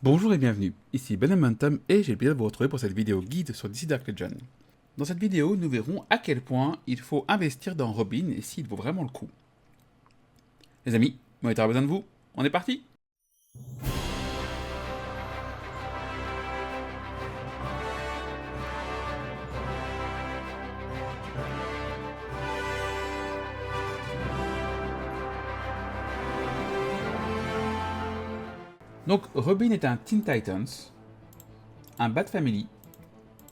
Bonjour et bienvenue, ici Ben Momentum et j'ai le plaisir de vous retrouver pour cette vidéo guide sur DC Dark Legends. Dans cette vidéo, nous verrons à quel point il faut investir dans Robin et s'il vaut vraiment le coup. Les amis, Moniteur a besoin de vous, on est parti! Donc Robin est un Teen Titans, un Bat Family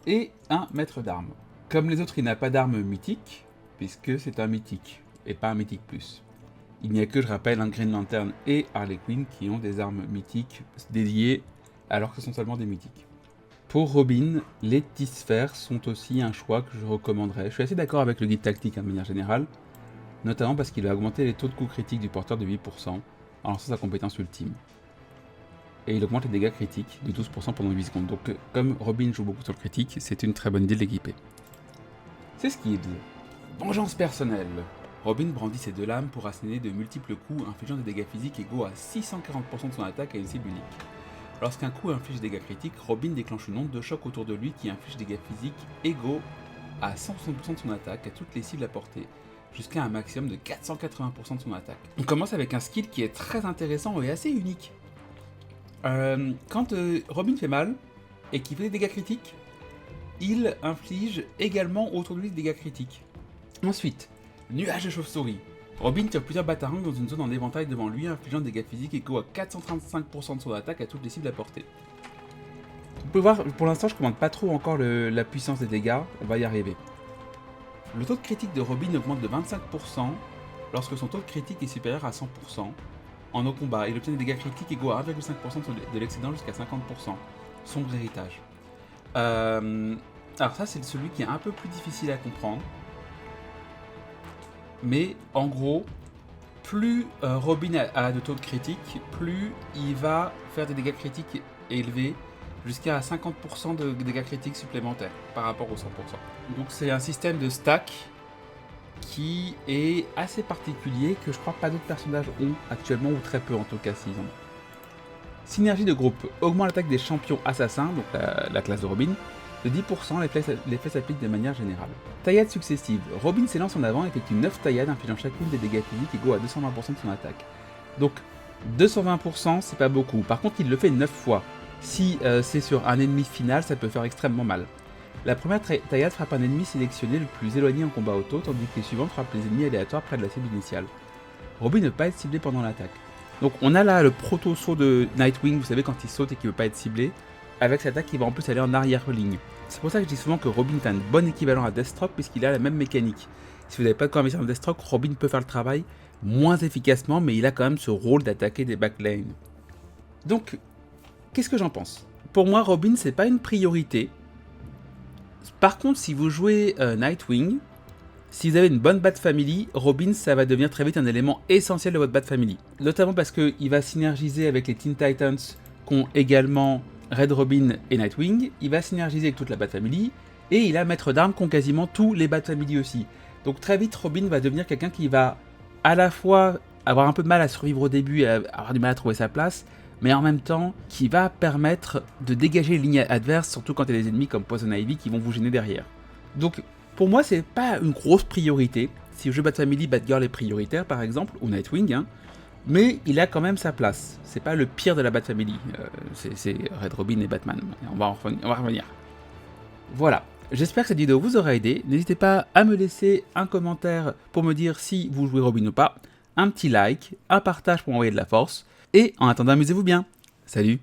et un maître d'armes. Comme les autres, il n'a pas d'armes mythiques, puisque c'est un mythique, et pas un mythique plus. Il n'y a que, je rappelle, un Green Lantern et Harley Quinn qui ont des armes mythiques dédiées, alors que ce sont seulement des mythiques. Pour Robin, les T-sphères sont aussi un choix que je recommanderais. Je suis assez d'accord avec le guide tactique de manière générale, notamment parce qu'il va augmenter les taux de coups critiques du porteur de 8% en lançant sa compétence ultime. Et il augmente les dégâts critiques de 12% pendant 8 secondes. Donc comme Robin joue beaucoup sur le critique, c'est une très bonne idée de l'équiper. Ses skills. Vengeance personnelle. Robin brandit ses deux lames pour asséner de multiples coups infligeant des dégâts physiques égaux à 640% de son attaque à une cible unique. Lorsqu'un coup inflige des dégâts critiques, Robin déclenche une onde de choc autour de lui qui inflige des dégâts physiques égaux à 160% de son attaque à toutes les cibles à portée, jusqu'à un maximum de 480% de son attaque. On commence avec un skill qui est très intéressant et assez unique. Quand Robin fait mal et qu'il fait des dégâts critiques, il inflige également autour de lui des dégâts critiques. Ensuite, nuage de chauve-souris. Robin tire plusieurs batarangs dans une zone en éventail devant lui, infligeant des dégâts physiques égaux à 435% de son attaque à toutes les cibles à portée. Vous pouvez voir, pour l'instant je ne commande pas trop encore la puissance des dégâts, on va y arriver. Le taux de critique de Robin augmente de 25% lorsque son taux de critique est supérieur à 100%. En no combat, il obtient des dégâts critiques égaux à 1,5% de l'excédent jusqu'à 50%. Sombre héritage. Alors ça c'est celui qui est un peu plus difficile à comprendre. Mais en gros, plus Robin a de taux de critique, plus il va faire des dégâts critiques élevés, jusqu'à 50% de dégâts critiques supplémentaires par rapport au 100%. Donc c'est un système de stack qui est assez particulier, que je crois pas d'autres personnages ont actuellement, ou très peu en tout cas s'ils ont. Synergie de groupe augmente l'attaque des champions assassins, donc la classe de Robin, de 10%, l'effet s'applique de manière générale. Taillades successives. Robin s'élance en avant et effectue 9 taillades infligeant chacune des dégâts physiques égaux à 220% de son attaque. Donc 220% c'est pas beaucoup, par contre il le fait 9 fois. Si c'est sur un ennemi final, ça peut faire extrêmement mal. La première taillade frappe un ennemi sélectionné le plus éloigné en combat auto, tandis que les suivantes frappent les ennemis aléatoires près de la cible initiale. Robin ne peut pas être ciblé pendant l'attaque. Donc on a là le proto-saut de Nightwing, vous savez quand il saute et qu'il ne veut pas être ciblé, avec cette attaque qui va en plus aller en arrière-ligne. C'est pour ça que je dis souvent que Robin est un bon équivalent à Deathstroke puisqu'il a la même mécanique. Si vous n'avez pas de quoi investir dans Deathstroke, Robin peut faire le travail moins efficacement, mais il a quand même ce rôle d'attaquer des backlanes. Donc, qu'est-ce que j'en pense? Pour moi, Robin, c'est pas une priorité. Par contre, si vous jouez Nightwing, si vous avez une bonne Bat Family, Robin, ça va devenir très vite un élément essentiel de votre Bat Family. Notamment parce qu'il va synergiser avec les Teen Titans qui ont également Red Robin et Nightwing. Il va synergiser avec toute la Bat Family. Et il a Maître d'armes qui ont quasiment tous les Bat Family aussi. Donc très vite, Robin va devenir quelqu'un qui va à la fois avoir un peu de mal à survivre au début et avoir du mal à trouver sa place, mais en même temps qui va permettre de dégager les lignes adverses, surtout quand il y a des ennemis comme Poison Ivy qui vont vous gêner derrière. Donc pour moi c'est pas une grosse priorité. Si je Bat Family, Batgirl est prioritaire par exemple, ou Nightwing, hein, mais il a quand même sa place. C'est pas le pire de la Bat Family, c'est Red Robin et Batman, on va revenir. Voilà, j'espère que cette vidéo vous aura aidé. N'hésitez pas à me laisser un commentaire pour me dire si vous jouez Robin ou pas, un petit like, un partage pour m'envoyer de la force, et en attendant amusez-vous bien. Salut!